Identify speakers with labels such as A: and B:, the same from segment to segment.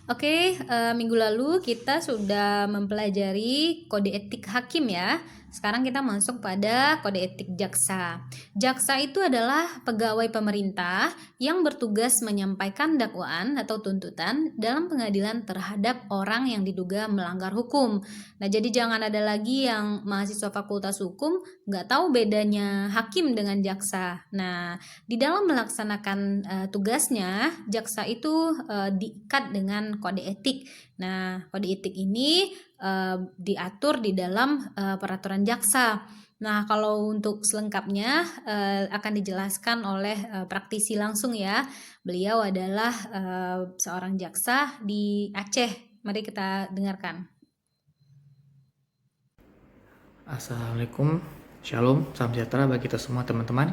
A: Oke, minggu lalu kita sudah mempelajari kode etik hakim ya. Sekarang kita masuk pada kode etik jaksa. Jaksa itu adalah pegawai pemerintah yang bertugas menyampaikan dakwaan atau tuntutan dalam pengadilan terhadap orang yang diduga melanggar hukum. Nah, jadi jangan ada lagi yang mahasiswa fakultas hukum nggak tahu bedanya hakim dengan jaksa. Nah, di dalam melaksanakan tugasnya, jaksa itu diikat dengan kode etik. Nah, kode etik ini diatur di dalam peraturan jaksa. Nah, kalau untuk selengkapnya akan dijelaskan oleh praktisi langsung ya. Beliau adalah seorang jaksa di Aceh. Mari kita dengarkan.
B: Assalamualaikum, Shalom, salam sejahtera bagi kita semua teman-teman.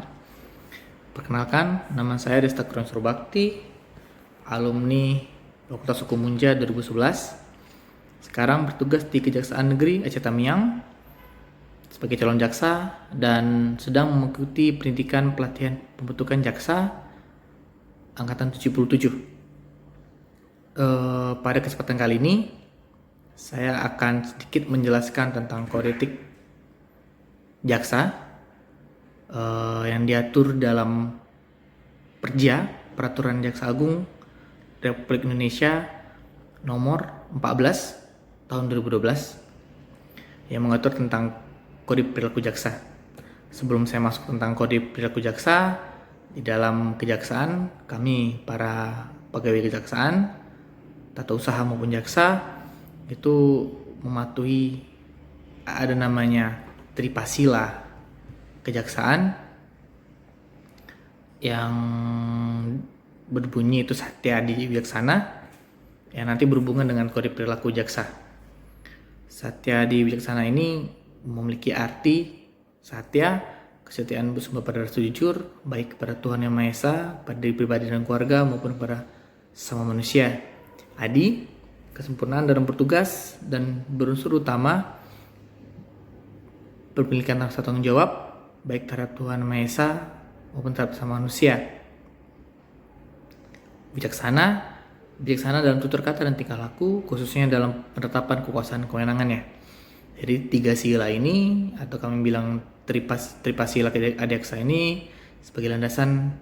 B: Perkenalkan, nama saya Desta Kurniawan Surbakti, alumni Fakultas Hukum Unja 2011. Sekarang bertugas di Kejaksaan Negeri Aceh Tamiang sebagai calon jaksa dan sedang mengikuti pendidikan pelatihan pembentukan jaksa angkatan 77. Pada kesempatan kali ini, saya akan sedikit menjelaskan tentang kode etik jaksa yang diatur dalam Perja, Peraturan Jaksa Agung Republik Indonesia nomor 14 tahun 2012 yang mengatur tentang kode perilaku jaksa. Sebelum saya masuk tentang kode perilaku jaksa, di dalam kejaksaan kami para pegawai kejaksaan, tata usaha maupun jaksa itu mematuhi ada namanya Tripasila kejaksaan yang berbunyi itu Satya Adi Wijaksana yang nanti berhubungan dengan kode perilaku jaksa. Satya Adi Wijaksana ini memiliki arti Satya, kesetiaan bersumber pada rasa jujur, baik kepada Tuhan Yang Maha Esa, pada diri pribadi dan keluarga maupun kepada sama manusia. Adi, kesempurnaan dalam bertugas dan berunsur utama berpemilikan rasa tanggung jawab baik terhadap Tuhan Yang Maha Esa maupun terhadap sama manusia. Bijaksana dalam tutur kata dan tingkah laku, khususnya dalam penetapan kekuasaan kewenangannya. Jadi 3 sila ini atau kami bilang Tripasila Adiaksa ini sebagai landasan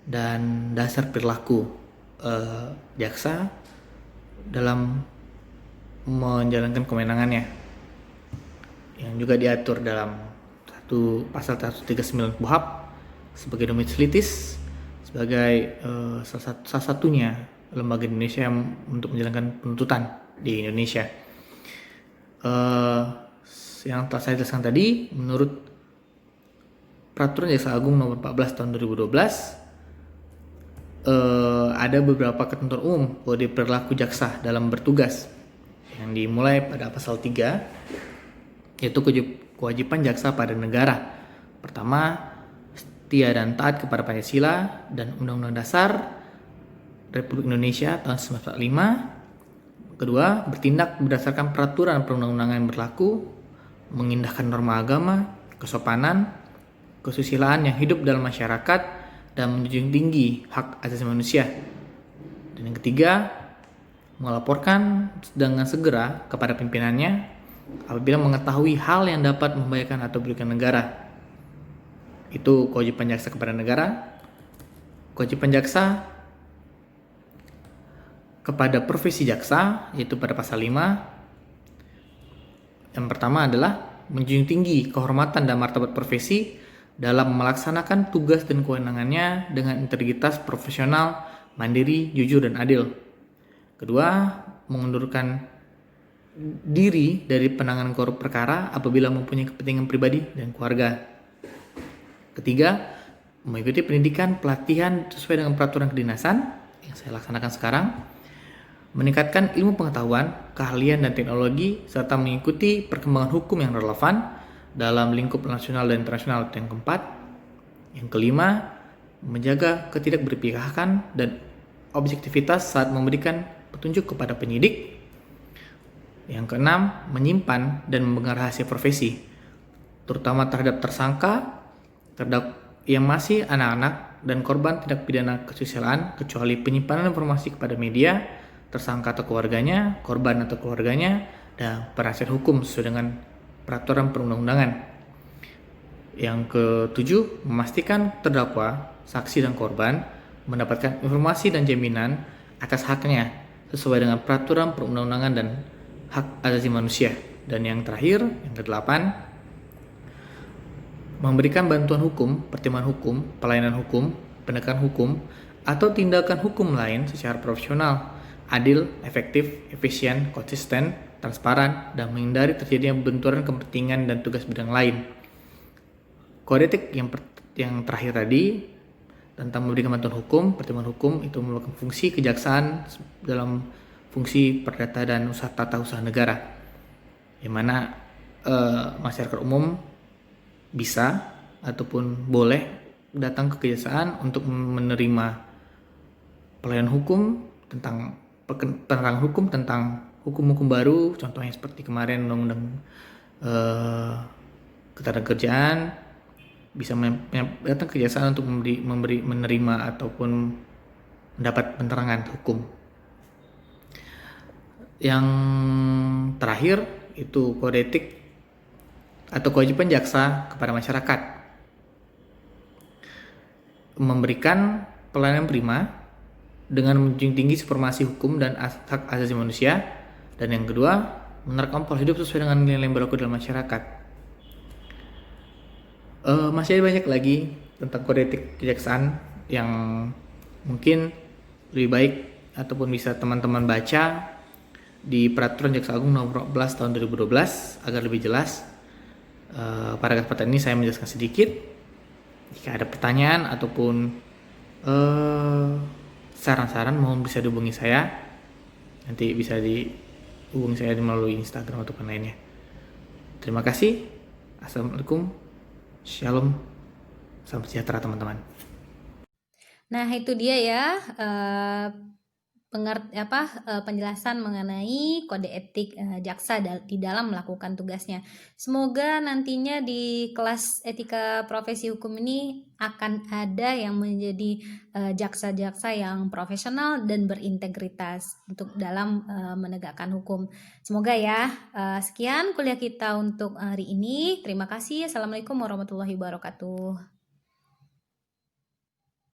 B: dan dasar perilaku jaksa dalam menjalankan kewenangannya, yang juga diatur dalam pasal 139 KUHP sebagai domisilitis sebagai salah satunya lembaga Indonesia yang untuk menjalankan penuntutan di Indonesia. Yang telah saya jelaskan tadi, menurut Peraturan Jaksa Agung nomor 14 tahun 2012 ada beberapa ketentuan umum kode perilaku jaksa dalam bertugas yang dimulai pada pasal 3, yaitu kewajiban jaksa pada negara. Pertama, setia dan taat kepada Pancasila dan Undang-Undang Dasar Republik Indonesia tahun 1945. Kedua, bertindak berdasarkan peraturan perundang-undangan yang berlaku, mengindahkan norma agama, kesopanan, kesusilaan yang hidup dalam masyarakat, dan menjunjung tinggi hak asasi manusia. Dan yang ketiga, melaporkan dengan segera kepada pimpinannya apabila mengetahui hal yang dapat membahayakan atau merugikan negara. Itu kewajiban jaksa kepada negara. Kewajiban jaksa kepada profesi jaksa, yaitu pada pasal 5. Yang pertama adalah menjunjung tinggi kehormatan dan martabat profesi dalam melaksanakan tugas dan kewenangannya dengan integritas profesional, mandiri, jujur, dan adil. Kedua, mengundurkan diri dari penanganan korup perkara apabila mempunyai kepentingan pribadi dan keluarga. Ketiga, mengikuti pendidikan pelatihan sesuai dengan peraturan kedinasan yang saya laksanakan sekarang, meningkatkan ilmu pengetahuan, keahlian dan teknologi, serta mengikuti perkembangan hukum yang relevan dalam lingkup nasional dan internasional. Yang keempat, yang kelima, menjaga ketidakberpihakan dan objektivitas saat memberikan petunjuk kepada penyidik. Yang keenam, menyimpan dan memegang rahasia profesi, terutama terhadap tersangka, terhadap yang masih anak-anak dan korban tindak pidana kesusilaan, kecuali penyimpanan informasi kepada media tersangka atau keluarganya, korban atau keluarganya, dan penasihat hukum sesuai dengan peraturan perundang-undangan. Yang ketujuh, memastikan terdakwa, saksi, dan korban mendapatkan informasi dan jaminan atas haknya sesuai dengan peraturan perundang-undangan dan hak asasi manusia. Dan yang terakhir, yang kedelapan, memberikan bantuan hukum, pertimbangan hukum, pelayanan hukum, penegakan hukum, atau tindakan hukum lain secara profesional, adil, efektif, efisien, konsisten, transparan, dan menghindari terjadinya benturan kepentingan dan tugas bidang lain. Kode etik yang terakhir tadi tentang memberikan bantuan hukum, pertimbangan hukum itu merupakan fungsi kejaksaan dalam fungsi perdata dan tata usaha negara, di mana masyarakat umum bisa ataupun boleh datang ke kejaksaan untuk menerima pelayanan hukum tentang penerangan hukum tentang hukum-hukum baru, contohnya seperti kemarin undang-undang ketenagakerjaan, bisa datang ke kejaksaan untuk menerima ataupun mendapat penerangan hukum. Yang terakhir itu kode etik atau kewajiban jaksa kepada masyarakat, memberikan pelayanan prima dengan menjunjung tinggi supremasi hukum dan hak asasi manusia. Dan yang kedua, menerapkan pola hidup sesuai dengan nilai yang berlaku dalam masyarakat. Masih ada banyak lagi tentang kode etik kejaksaan yang mungkin lebih baik ataupun bisa teman-teman baca di Peraturan Jaksa Agung Nomor 14 Tahun 2012 agar lebih jelas. Pada kesempatan ini saya menjelaskan sedikit. Jika ada pertanyaan ataupun saran-saran, mohon bisa dihubungi saya. Nanti bisa dihubungi saya melalui Instagram ataupun lainnya. Terima kasih. Assalamualaikum. Shalom. Salam sejahtera teman-teman.
A: Nah, itu dia ya penjelasan mengenai kode etik jaksa di dalam melakukan tugasnya. Semoga nantinya di kelas etika profesi hukum ini akan ada yang menjadi jaksa-jaksa yang profesional dan berintegritas untuk dalam menegakkan hukum. Semoga ya. Sekian kuliah kita untuk hari ini. Terima kasih. Assalamualaikum warahmatullahi wabarakatuh.